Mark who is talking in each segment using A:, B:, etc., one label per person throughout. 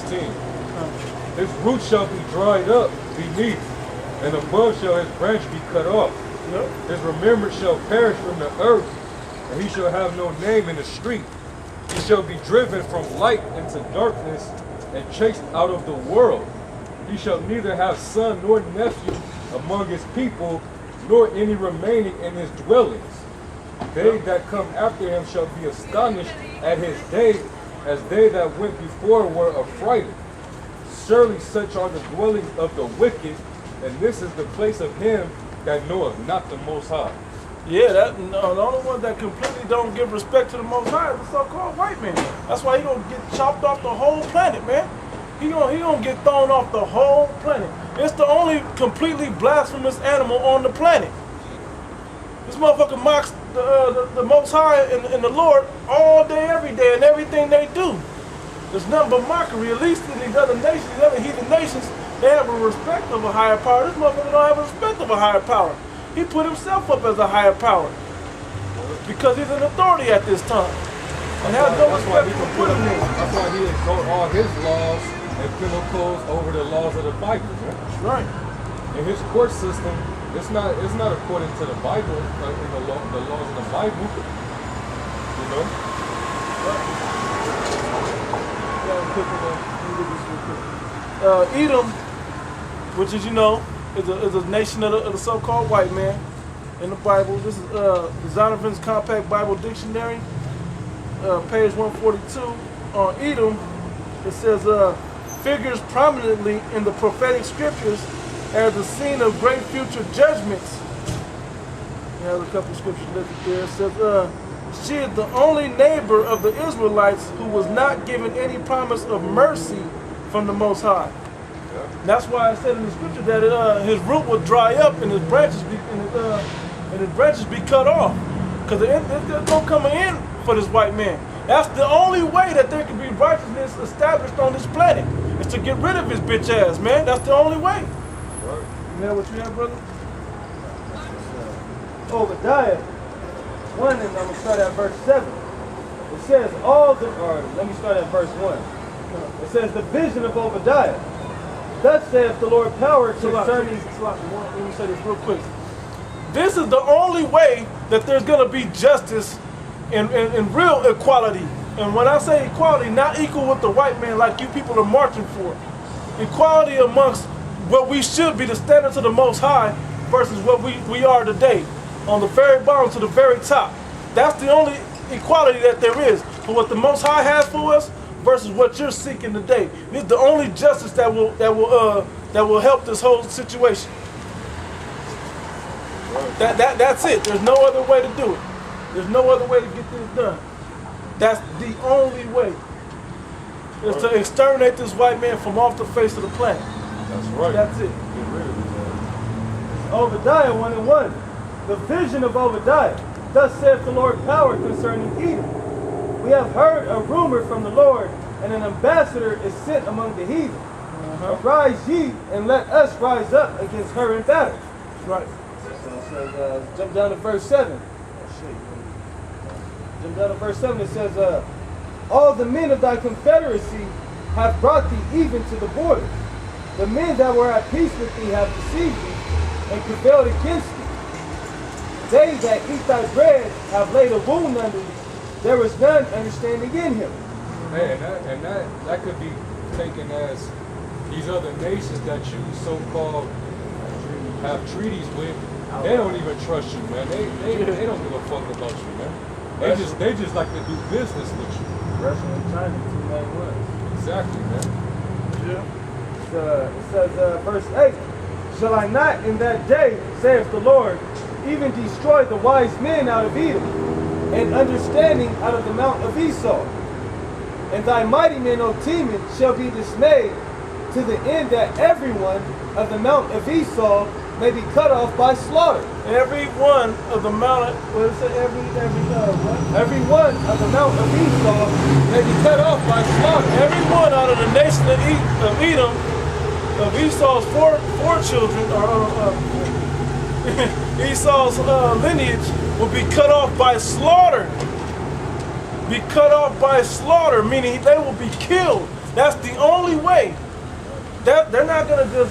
A: 16. His root shall be dried up beneath, and above shall his branch be cut off.
B: Yep.
A: His remembrance shall perish from the earth, and he shall have no name in the street. He shall be driven from light into darkness, and chased out of the world. He shall neither have son nor nephew among his people, nor any remaining in his dwellings. They that come after him shall be astonished at his day, as they that went before were affrighted. Surely such are the dwellings of the wicked, and this is the place of him that knoweth not the Most High.
B: Yeah, the only one that completely don't give respect to the Most High is the so-called white man. That's why he gonna get chopped off the whole planet, man. He gonna get thrown off the whole planet. It's the only completely blasphemous animal on the planet. This motherfucker mocks the Most High and the Lord all day, every day, and everything they do. There's nothing but mockery. At least in these other nations, these other heathen nations, they have a respect of a higher power. This motherfucker don't have a respect of a higher power. He put himself up as a higher power because he's an authority at this time. And has no respect for putting him.
A: That's why he exalt all his laws and penal codes over the laws of the Bible, man.
B: That's right.
A: In his court system, it's not according to the Bible, like in the laws of the Bible. You know?
B: Edom, which is, is a nation of the so-called white man in the Bible. This is the Zondervan's Compact Bible Dictionary, page 142. On Edom, it says, figures prominently in the prophetic scriptures as the scene of great future judgments. You have a couple of scriptures listed there. It says, she is the only neighbor of the Israelites who was not given any promise of mercy from the Most High. And that's why I said in the scripture that his root would dry up and his branches be cut off, because there's no coming in for this white man. That's the only way that there can be righteousness established on this planet, is to get rid of his bitch ass, man. That's the only way.
A: Right.
B: You know what you have, brother?
C: Obadiah 1, and I'm going to start at verse 7. It says, let me start at verse 1. It says, the vision of Obadiah. Thus saith the Lord power concerning...
B: Let me say this real quick. This is the only way that there's going to be justice and real equality. And when I say equality, not equal with the white man like you people are marching for. Equality amongst what we should be, the standards of the Most High, versus what we are today. On the very bottom to the very top. That's the only equality that there is for what the Most High has for us versus what you're seeking today. This is the only justice that will help this whole situation. That's it. There's no other way to do it. There's no other way to get this done. That's the only way. Is to exterminate this white man from off the face of the planet.
A: That's right.
B: That's it.
A: Get rid of his ass.
C: Obadiah 1 and 1. The vision of Obadiah. Thus saith the Lord power concerning Edom. We have heard a rumor from the Lord, and an ambassador is sent among the heathen. Arise ye, and let us rise up against her in battle.
B: Right.
C: So it says, jump down to verse 7. Jump down to verse 7. It says, all the men of thy confederacy have brought thee even to the border. The men that were at peace with thee have deceived thee, and prevailed against thee. They that eat thy bread have laid a wound under thee. There was none understanding in him.
A: Hey, and that could be taken as these other nations that you so-called have treaties with. They don't even trust you, man. They don't give a fuck about you, man. They just like to do business with you.
C: Russia and China, two main ones.
A: Exactly, man.
B: Yeah.
C: It says, verse 8, shall I not in that day, saith the Lord, even destroy the wise men out of Edom, and understanding out of the mount of Esau? And thy mighty men, O Teman, shall be dismayed, to the end that everyone of the mount of Esau may be cut off by slaughter.
B: Every one of the mount, what is it?
C: Every one of the mount of Esau may be cut off by slaughter.
B: Every one out of the nation of Edom, of Esau's four children, Esau's lineage will be cut off by slaughter. Be cut off by slaughter, meaning they will be killed. That's the only way. They're not gonna just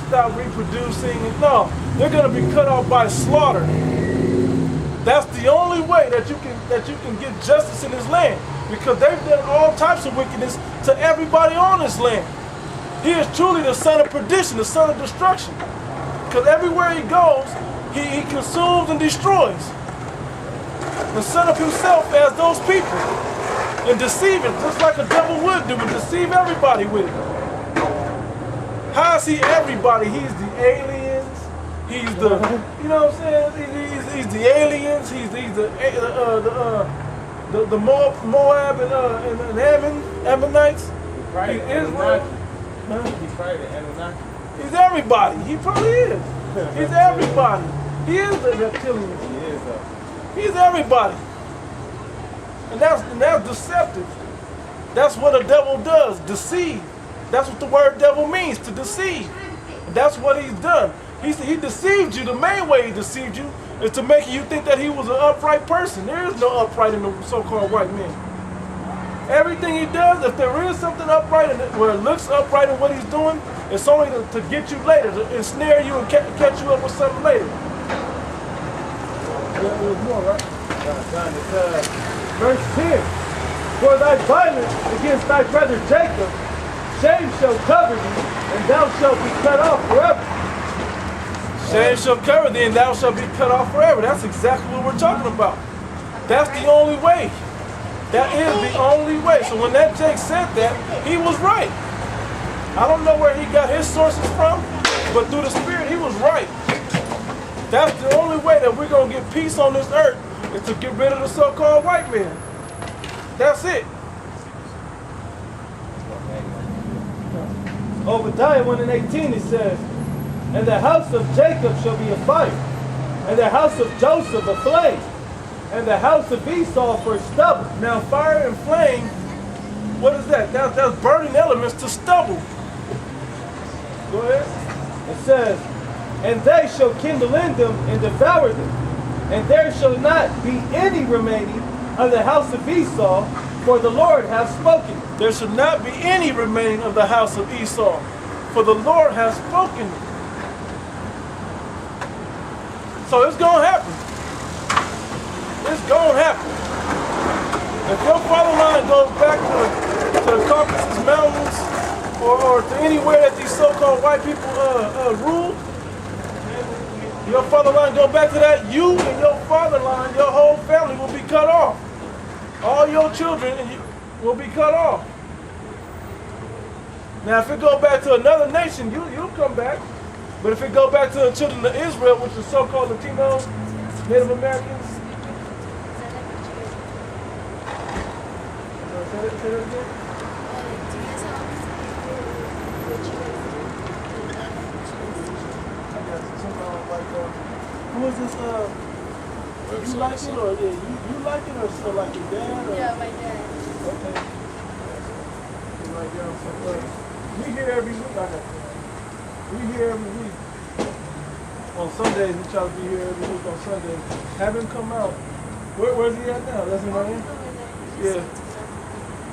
B: stop reproducing. No, they're gonna be cut off by slaughter. That's the only way that you can get justice in this land, because they've done all types of wickedness to everybody on this land. He is truly the son of perdition, the son of destruction. Because everywhere he goes, he consumes and destroys. The son of himself as those people and deceiving, just like a devil would do, and deceive everybody with it. How is he everybody? He's the aliens. He's the, you know what I'm saying? He's the aliens. He's the Moab and Ammonites.
C: Right.
B: He's Israel.
C: He's probably the Anunnaki.
B: He's everybody. He probably is. He's everybody. He is the reptilian.
C: He is.
B: He's everybody. And that's deceptive. That's what a devil does, deceive. That's what the word devil means, to deceive. And that's what he's done. He deceived you. The main way he deceived you is to make you think that he was an upright person. There is no upright in the so-called white man. Everything he does, if there is something upright in it, where it looks upright in what he's doing, it's only to get you later, to ensnare you and catch you up with something later. There's more, right?
C: Verse 10. For thy violence against thy brother Jacob, shame shall cover thee, and thou shalt be cut off forever.
B: Shame shall cover thee, and thou shalt be cut off forever. That's exactly what we're talking about. That's the only way. That is the only way. So when that Jake said that, he was right. I don't know where he got his sources from, but through the Spirit, he was right. That's the only way that we're going to get peace on this earth, is to get rid of the so-called white man. That's it.
C: Obadiah 1:18 it says, and the house of Jacob shall be a fire, and the house of Joseph a flame, and the house of Esau for stubble.
B: Now, fire and flame, what is that? That's burning elements to stubble. Go ahead.
C: It says, and they shall kindle in them and devour them, and there shall not be any remaining of the house of Esau, for the Lord hath spoken.
B: There should not be any remaining of the house of Esau, for the Lord has spoken. So it's going to happen. It's going to happen. If your father line goes back to the Caucasus Mountains or to anywhere that these so-called white people rule, your father line go back to that, you and your father line, your whole family will be cut off. All your children will be cut off. Now, if it go back to another nation, you'll come back. But if it go back to the children of Israel, which is so-called Latinos, Native Americans, say that again? Who is this? You like it or you like it or so like your dad? Or?
D: Yeah, my dad.
B: Okay. Right there on some place. We here every week. We here every week. On Sundays, we try to be here every week on Sundays. Have him come out. Where's he at now? That's him right here? Yeah.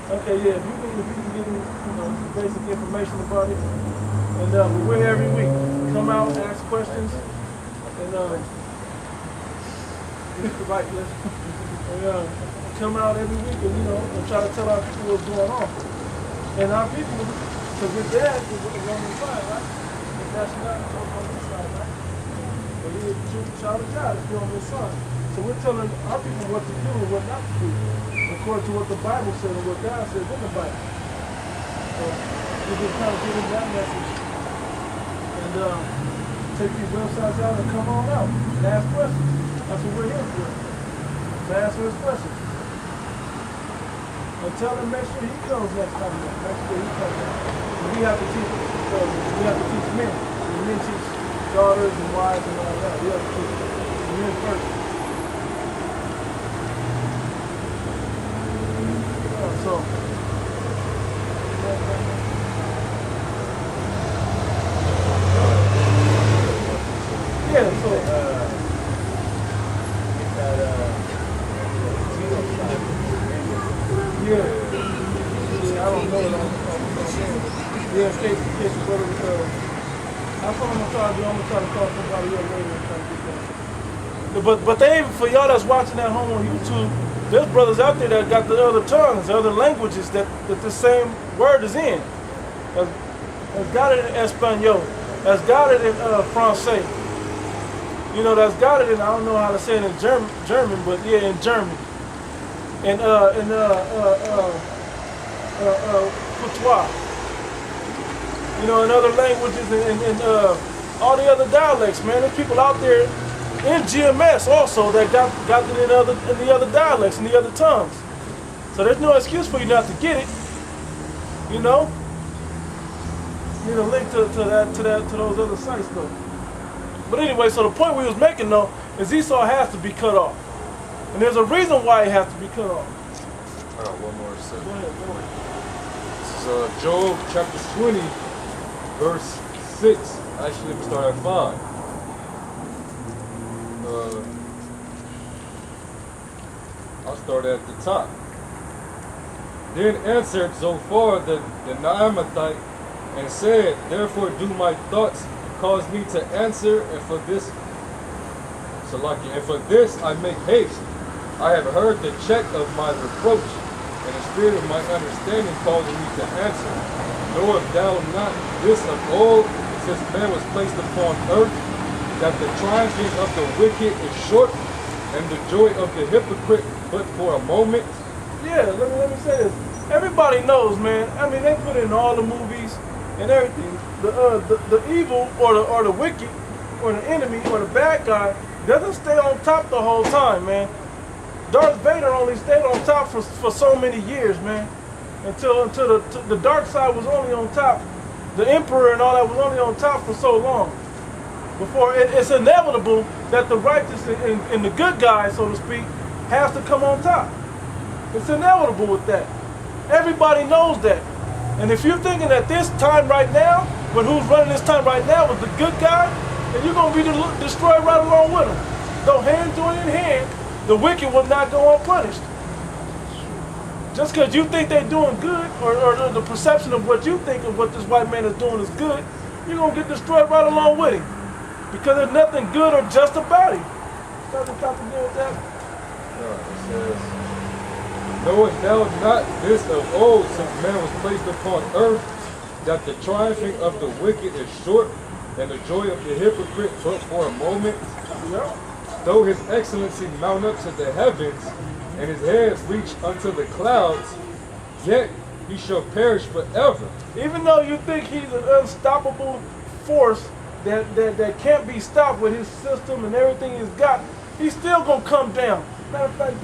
B: Okay, yeah. If you can give him some basic information about it. And we're here every week. Come out, ask questions. And come out every week and try to tell our people what's going on. And our people, because your dad is on the side, right? His nationality is on this side, right? But he is a true child of God, if you're on this side. So we're telling our people what to do and what not to do, according to what the Bible says and what God says in the Bible. So we just kind of give them that message. And take these websites out and come on out and ask questions. That's what we're here for. To answer his questions. And tell him make sure he comes next time. Make sure he comes. And we have to teach him. We have to teach men. And men teach daughters and wives and all that. We have to teach men first. So yeah, so yeah, I don't know it on Yeah, in case your brother, that's what I'm gonna try to do. I'm gonna try to call somebody up later and try to get that. But they even, for y'all that's watching at home on YouTube, there's brothers out there that got the other tongues, other languages that the same word is in. That's got it in Espanol. That's got it in Francais. You know, that's got it in, I don't know how to say it in German, but yeah, in German. And patois. You know, in other languages and all the other dialects, man. There's people out there in GMS also that got it in the other dialects, in the other tongues. So there's no excuse for you not to get it. You know? Need a link to those other sites though. But anyway, so the point we was making though is Esau has to be cut off. And there's a reason why he has to be cut off.
A: I got one more second.
B: Go ahead.
A: This is Job chapter 20, verse 6. Actually, we start at 5. I'll start at the top. Then answered Zophar the Naamathite and said, therefore do my thoughts cause me to answer, and for this I make haste. I have heard the check of my reproach, and the spirit of my understanding causing me to answer. Knowest thou not this of old, since man was placed upon earth, that the triumphing of the wicked is short, and the joy of the hypocrite but for a moment?
B: Yeah, let me say this. Everybody knows, man. I mean, they put in all the movies and everything. The evil or the wicked or the enemy or the bad guy doesn't stay on top the whole time, man. Darth Vader only stayed on top for so many years, man. Until the dark side was only on top. The Emperor and all that was only on top for so long. Before it's inevitable that the righteous and the good guy, so to speak, has to come on top. It's inevitable with that. Everybody knows that. And if you're thinking that this time right now, but who's running this time right now was the good guy, then you're going to be destroyed right along with him. Though hand joined in hand, the wicked will not go unpunished. Just because you think they're doing good, or the perception of what you think of what this white man is doing is good, you're going to get destroyed right along with him. Because there's nothing good or just about him. Doesn't have to do with that.
A: No, it says, knowest thou not this of old, since man was placed upon earth, that the triumphing of the wicked is short, and the joy of the hypocrite but for a moment?
B: Yeah.
A: Though his excellency mount up to the heavens, and his head reach unto the clouds, yet he shall perish forever.
B: Even though you think he's an unstoppable force that can't be stopped with his system and everything he's got, he's still gonna come down. Matter of fact,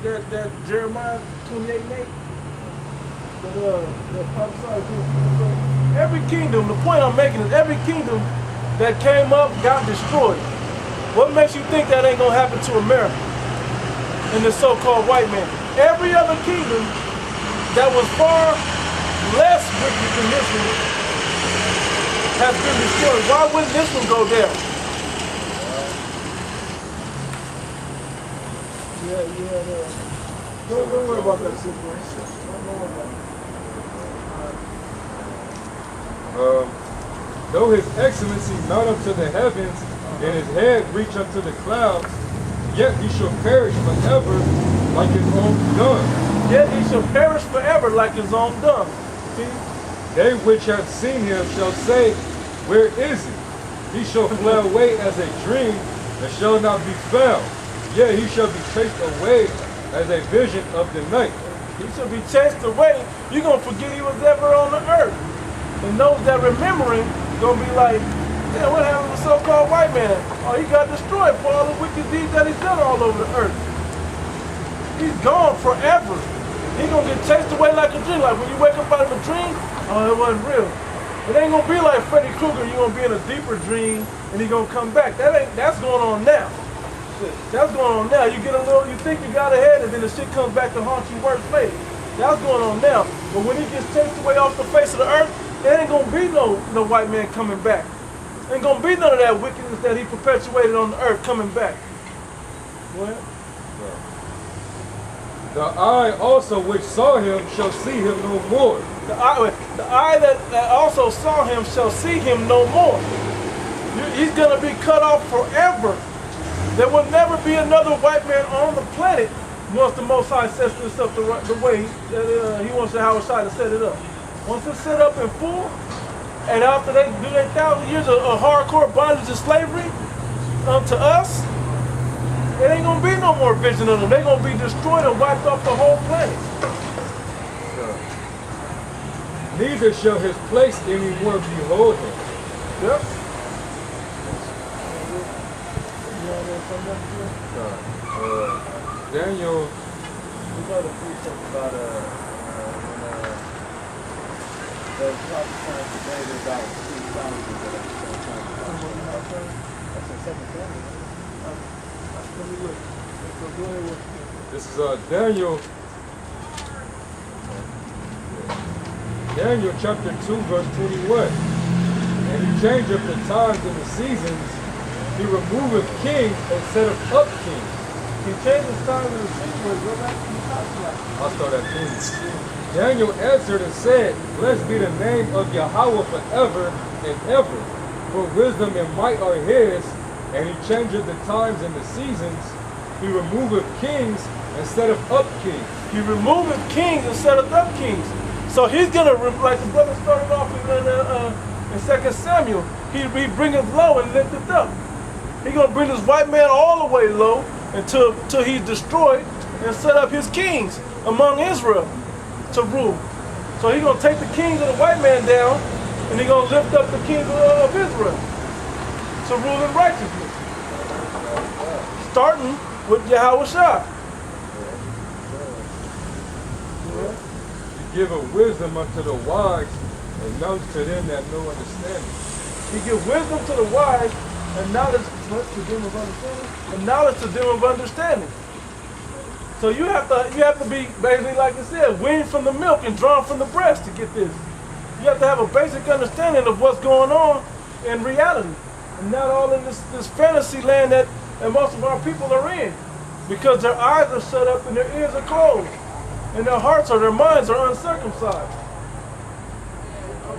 B: get that Jeremiah 28:8. That prophesied. Every kingdom, the point I'm making is every kingdom that came up got destroyed. What makes you think that ain't gonna happen to America and the so-called white man? Every other kingdom that was far less wicked than this one has been destroyed. Why wouldn't this one go down? Don't worry about that situation. Don't worry about it.
A: Though his excellency mount up to the heavens, and his head reach up to the clouds, yet he shall perish forever like his own dung.
B: Yet he shall perish forever like his own dung. See?
A: They which have seen him shall say, where is he? He shall fly away as a dream, and shall not be found. Yet he shall be chased away as a vision of the night.
B: He shall be chased away. You're going to forget he was ever on the earth. And those that remember him going to be like, yeah, what happened to the so-called white man? Oh, he got destroyed for all the wicked deeds that he's done all over the earth. He's gone forever. He's going to get chased away like a dream. Like when you wake up out of a dream, oh, it wasn't real. It ain't going to be like Freddy Krueger. You're going to be in a deeper dream and he's going to come back. That's going on now. That's going on now. You get a little, you think you got ahead and then the shit comes back to haunt you worse later. That's going on now. But when he gets chased away off the face of the earth, there ain't going to be no white man coming back. Ain't gonna be none of that wickedness that he perpetuated on the earth coming back. What?
A: The eye also which saw him shall see him no more.
B: The eye that also saw him shall see him no more. He's going to be cut off forever. There will never be another white man on the planet once the Most High sets this up the way that he wants the Howard Shai to set it up. Once it's set up in full, and after they do their 1,000 years of hardcore bondage and slavery to us, it ain't going to be no more vision of them. They're going to be destroyed and wiped off the whole planet.
A: Neither shall his place anymore behold him.
B: Yep.
A: Daniel.
C: We know the precept about when the prophet to David about 3,000 that that's in 2 Samuel.
A: This is Daniel. Daniel chapter 2 verse 21. And he changeth the times and the seasons. He removeth kings and setteth up kings.
B: He changes time in the sequence. Go back to the top.
A: I'll start at 20. Daniel answered and said, Blessed be the name of Yahweh forever and ever. For wisdom and might are his, and he changeth the times and the seasons. He removeth kings and setteth up kings.
B: He removeth kings and setteth up kings. So he's going to, like the brother started off in 2 Samuel, he bringeth low and lifteth up. He's going to bring this white man all the way low until he's destroyed and set up his kings among Israel to rule. So he's going to take the kings of the white man down, and he's going to lift up the kings of Israel to rule in righteousness. Starting with Yahweh Shai.
A: He giveth wisdom unto the wise, and knowledge to them that know understanding.
B: He gives wisdom to the wise, and knowledge to them of understanding, and knowledge to them of understanding. So you have to be basically, like it said, weaned from the milk and drawn from the breast to get this. You have to have a basic understanding of what's going on in reality, and not all in this fantasy land that most of our people are in, because their eyes are shut up and their ears are closed, and their hearts or their minds are uncircumcised.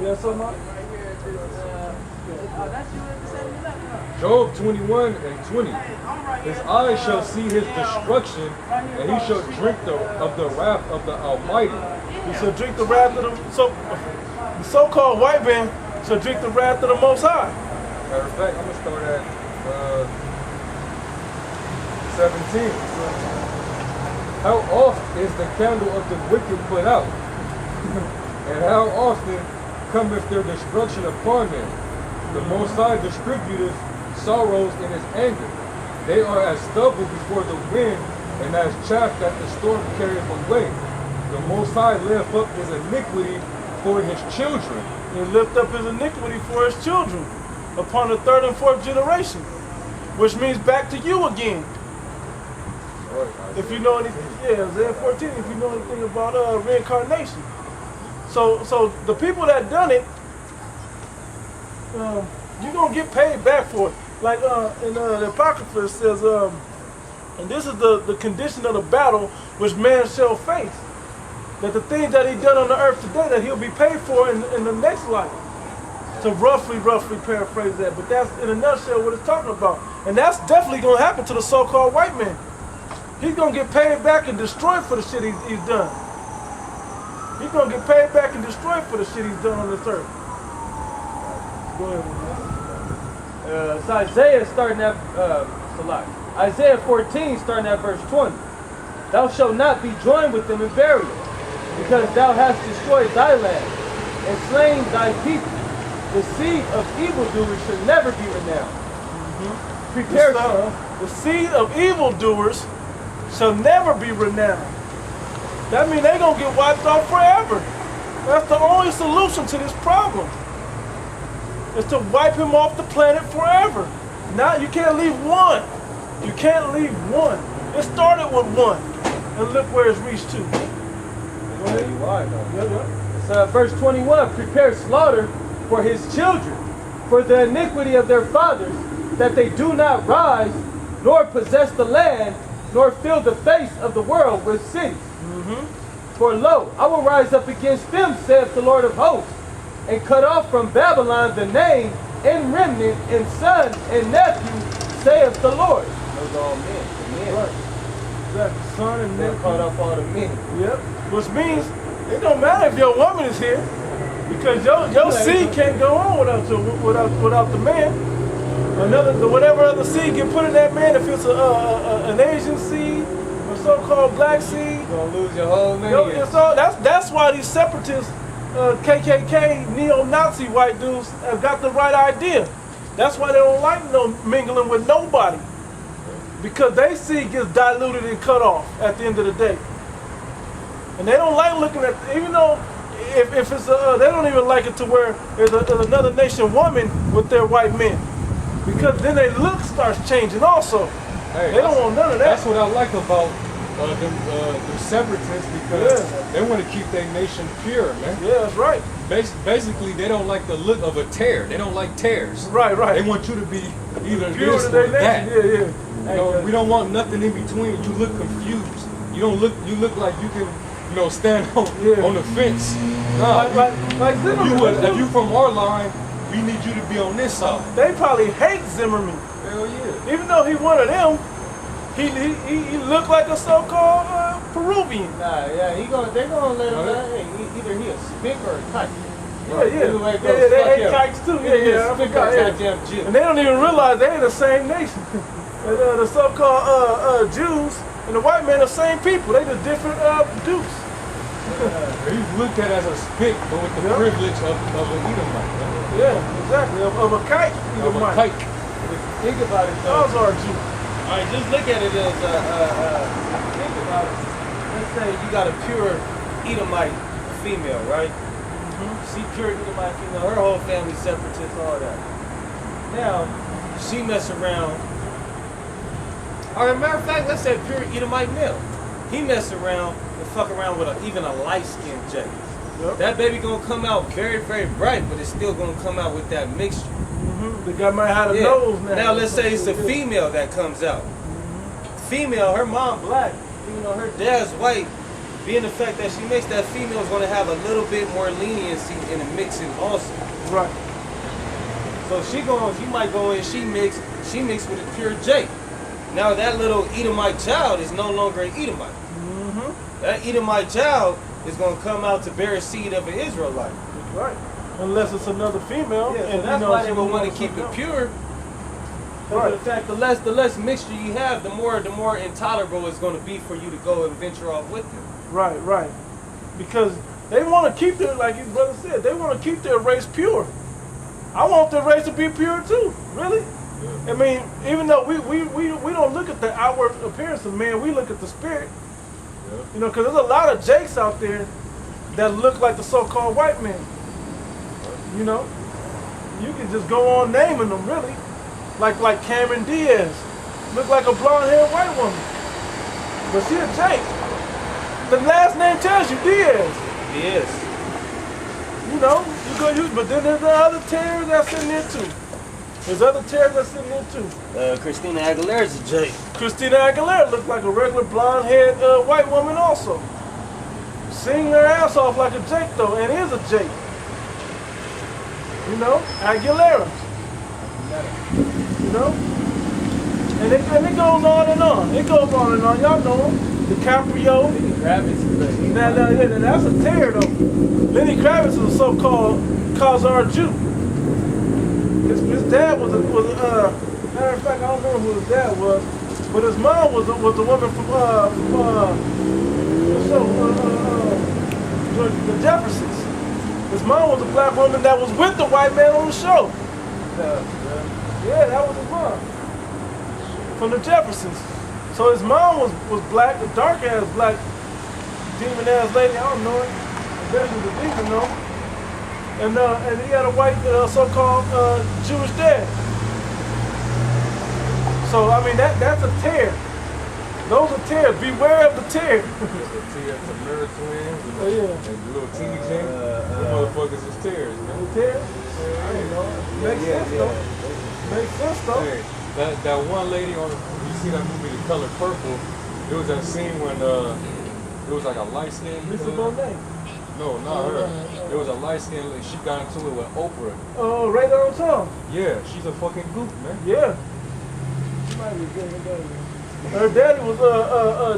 B: Yes, so much.
A: Job 21 and 20. His eyes shall see his destruction, and he shall drink of the wrath of the Almighty.
B: He shall drink the wrath of the so-called white man shall drink the wrath of the Most High.
A: Matter of fact, I'm going to start at 17. How oft is the candle of the wicked put out? And how often cometh their destruction upon them? The Most High distributeth sorrows in his anger. They are as stubble before the wind, and as chaff that the storm carrieth away. The Most High lift up his iniquity for his children.
B: He lift up his iniquity for his children upon the 3rd and 4th generation, which means back to you again. If you know anything, Isaiah 14, if you know anything about reincarnation. So the people that done it, you're going to get paid back for it. Like in the Apocrypha it says, and this is the condition of the battle which man shall face. That the things that he done on the earth today, that he'll be paid for in the next life. To roughly paraphrase that. But that's in a nutshell what it's talking about. And that's definitely going to happen to the so-called white man. He's going to get paid back and destroyed for the shit he's done. He's going to get paid back and destroyed for the shit he's done on this earth. Go ahead, man.
C: It's Isaiah starting at Isaiah 14 starting at verse 20. Thou shalt not be joined with them in burial, because thou hast destroyed thy land and slain thy people. The seed of evildoers should never be renowned. Prepare
B: the seed of evildoers shall never be renowned. That means they're going to get wiped off forever. That's the only solution to this problem. Is to wipe him off the planet forever. Now you can't leave one. You can't leave one. It started with one. And look where it's reached to.
C: It's verse 21. Prepare slaughter for his children, for the iniquity of their fathers, that they do not rise, nor possess the land, nor fill the face of the world with cities. For lo, I will rise up against them, saith the Lord of hosts, and cut off from Babylon the name and remnant and son and nephew, saith the Lord.
D: Those are all men. The men.
C: Right. Exactly. Son and
D: They're
C: nephew.
D: caught off all the men.
B: Yep. Which means it don't matter if your woman is here, because your seed can't go on without the man. Whatever other seed get put in that man, if it's an Asian seed, a so-called black seed,
D: You're gonna lose your whole lineage.
B: so that's why these separatists, KKK, neo-Nazi white dudes have got the right idea. That's why they don't like no mingling with nobody, because they seed gets diluted and cut off at the end of the day. And they don't like looking at, even though if it's they don't even like it to where there's another nation woman with their white men, because then their look starts changing also.
A: Hey,
B: They don't want none of that.
A: That's what I like about them separatists, because they want to keep their nation pure, man.
B: Yeah, that's right.
A: Basically, they don't like the look of a tear. They don't like tears.
B: Right, right.
A: They want you to be either
B: Pure
A: this
B: to
A: or
B: their
A: that.
B: nation. Yeah, yeah.
A: You know, we don't want nothing in between. You look confused. You don't look. You look like you can, stand on the fence. Nah,
B: Like Zimmerman.
A: if you from our line, we need you to be on this side.
B: They probably hate Zimmerman.
A: Hell yeah.
B: Even though he one of them, he looked like a so-called Peruvian.
D: Nah, yeah, they gonna let him either he a spick or a kite.
B: Yeah, yeah.
D: Either way it
B: Yeah,
D: goes,
B: they
D: fuck
B: hate
D: him.
B: kites too.
D: Either he
B: Yeah,
D: a
B: yeah. I
D: spick or
B: forgot,
D: a
B: yeah.
D: goddamn Jew.
B: And they don't even realize they in the same nation. And, the so-called Jews and the white men are the same people. They just different dukes.
A: He's looked at as a spick, but with the privilege of an Edomite. Right?
B: Yeah, exactly. Of a kite.
A: Of a kike.
D: Think about it though.
B: Those are Jews.
D: All right, just look at it as think about it. Let's say you got a pure Edomite female, right? She pure Edomite female. Her whole family separatist, all that. Now she mess around. Or as a matter of fact, let's say a pure Edomite male. He mess around and fuck around with even a light-skinned Jay.
B: Yep.
D: That baby gonna come out very, very bright, but it's still gonna come out with that mixture.
B: The guy might have a
D: Yeah.
B: nose now.
D: Now let's say it's a female that comes out. Female, her mom black, even though her dad's white, being the fact that she makes that female is gonna have a little bit more leniency in the mixing also.
B: Right.
D: So she might go in, she mix with a pure J. Now that little Edomite child is no longer an Edomite. That Edomite child is gonna come out to bear a seed of an Israelite.
B: Right. Unless it's another female.
D: Yeah,
B: and
D: so that's
B: you know,
D: why they
B: she
D: would want to
B: wants
D: keep it
B: something
D: pure.
B: Right.
D: In fact, the less mixture you have, the more intolerable it's going to be for you to go and venture off with them.
B: else. Right, right. Because they want to keep their, like his brother said, they want to keep their race pure. I want their race to be pure too. Really. I mean, even though we don't look at the outward appearance of man, we look at the spirit. You know, because there's a lot of Jakes out there that look like the so-called white man. You know, you can just go on naming them really, like Cameron Diaz, look like a blonde-haired white woman, but she a Jake. The last name tells you Diaz.
D: Yes.
B: You know, you go use, but then there's the other Terrors that's in there too. There's other Terrors that's in there too.
D: Christina Aguilera's a J.
B: Christina Aguilera looked like a regular blonde-haired white woman also. Sing her ass off like a Jake though, and is a Jake. You know, Aguilera. You know? And it goes on and on. It goes on and on. Y'all know him. DiCaprio.
D: Lenny Kravitz is a
B: Now, that's a tear though. Lenny Kravitz is a so-called Khazar Jew. His dad was matter of fact, I don't remember who his dad was, but his mom was a woman from the Jeffersons. His mom was a black woman that was with the white man on the show. Yeah, that was his mom. From the Jeffersons. So his mom was black, a dark-ass black demon-ass lady. I don't know it. I bet she was a demon though. And he had a white so-called Jewish dad. So I mean that's a tear. Those are tears. Beware of the tear.
A: The Tamara twins and,
B: Oh, yeah.
A: and the little teeny Jane. Them motherfuckers is tears, man.
B: The tear? I didn't know. Makes sense though. Makes sense though.
A: Hey, that one lady on, you see that movie, The Color Purple, It was that scene when it was like a light skinned.
B: Lisa Bonet.
A: No, not her. It was a light skinned. She got into it with Oprah.
B: Oh, Radar on Tom.
A: Yeah, she's a fucking goop, man.
B: Yeah. She might be good. Her daddy was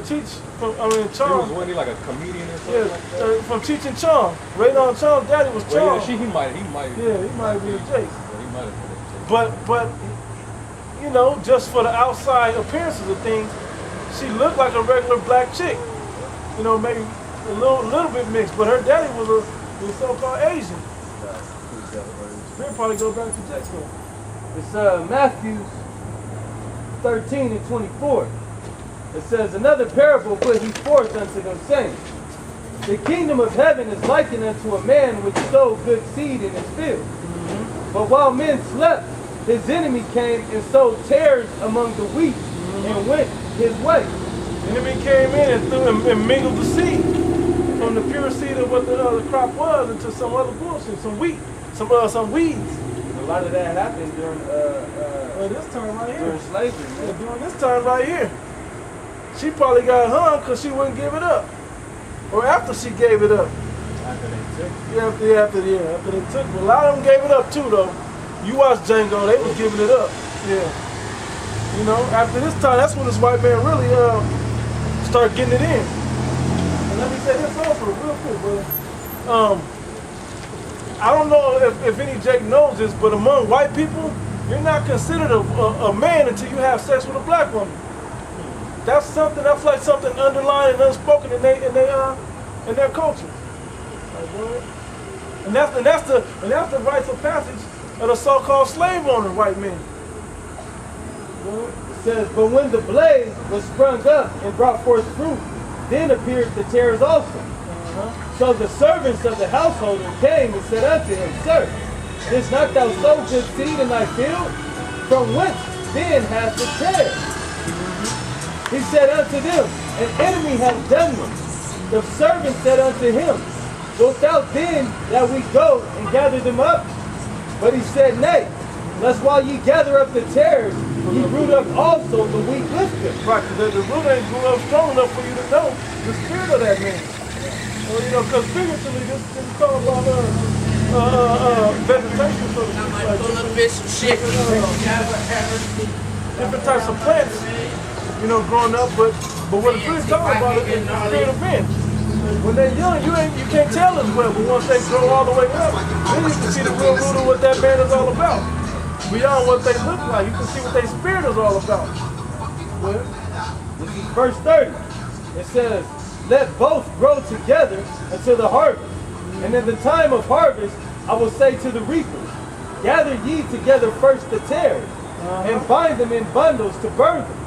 B: Cheech from
A: He was
B: Chong.
A: really like a comedian or something
B: Yeah,
A: like that.
B: from Cheech and Chong. Radar Chong's daddy was Chong.
A: Well, yeah, he might.
B: Yeah, he might be a Jake.
A: Yeah, he might have been a Jake.
B: But you know, just for the outside appearances of things, she looked like a regular black chick. You know, maybe a little bit mixed, but her daddy was a so-called Asian. They'll probably go back to Jackson.
C: It's Matthew 13 and 24. It says, another parable put he forth unto them, saying, the kingdom of heaven is likened unto a man which sowed good seed in his field. But while men slept, his enemy came and sowed tares among the wheat and went his way.
B: The enemy came in and threw and mingled the seed from the pure seed of what the crop was into some other bullshit, some wheat, some weeds.
C: A lot of that happened during
B: This time right here.
C: during slavery,
B: Yeah,
C: man.
B: during this time right here. She probably got hung because she wouldn't give it up. Or after she gave it up.
C: After they took.
B: After they took it. A lot of them gave it up too, though. You watch Django, they was giving it up. Yeah. You know, after this time, that's when this white man really started getting it in. And let me say this also real quick, brother. I don't know if any Jake knows this, but among white people, you're not considered a man until you have sex with a black woman. That's like something underlying and unspoken in their culture. Like, what? And that's the rites of passage of the so-called slave owner white men.
C: It says, but when the blade was sprung up and brought forth fruit, then appeared the tares also. So the servants of the householder came and said unto him, Sir, didst not thou sow good seed in thy field? From whence then hast the tares? He said unto them, an enemy hath done this. The servant said unto him, wilt thou then that we go and gather them up? But he said, Nay, lest while ye gather up the tares, ye root up also the wheat with them.
B: Right, because the root ain't grew up strong enough for you to know the spirit of that man. Well, you know, because figuratively, this is talking about vegetation, so to speak, different types of plants, you know, growing up, but what it's really talking about is the spirit of men. When they're young, you can't tell as well, but once they grow all the way up, then you can see the real root of what that man is all about. Beyond what they look like, you can see what their spirit is all about.
C: Well, this is verse 30. It says, let both grow together until the harvest. And in the time of harvest, I will say to the reapers, gather ye together first the tares, and bind them in bundles to burn them,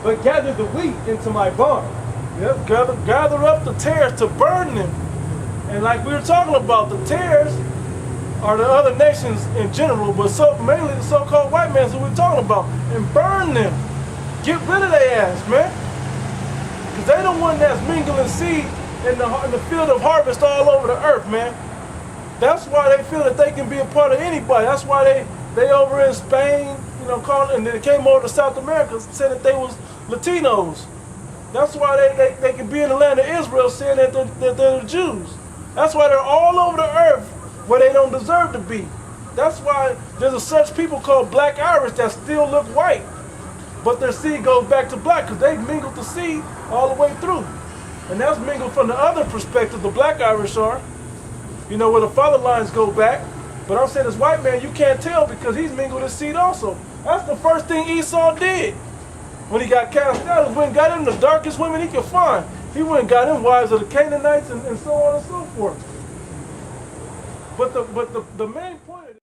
C: but gather the wheat into my barn.
B: Yep, gather up the tares to burn them. And like we were talking about, the tares are the other nations in general, but mainly the so-called white men that we're talking about. And burn them. Get rid of their ass, man. Because they the one that's mingling seed in the field of harvest all over the earth, man. That's why they feel that they can be a part of anybody. That's why they over in Spain, you know, and they came over to South America, said that they was Latinos. That's why they can be in the land of Israel saying that they're the Jews. That's why they're all over the earth where they don't deserve to be. That's why there's such people called Black Irish that still look white, but their seed goes back to black because they mingled the seed all the way through. And that's mingled from the other perspective, the Black Irish are, you know, where the father lines go back. But I'm saying this white man, you can't tell because he's mingled his seed also. That's the first thing Esau did. When he got cast out, he went and got him the darkest women he could find. He went and got him wives of the Canaanites and so on and so forth. But the main point of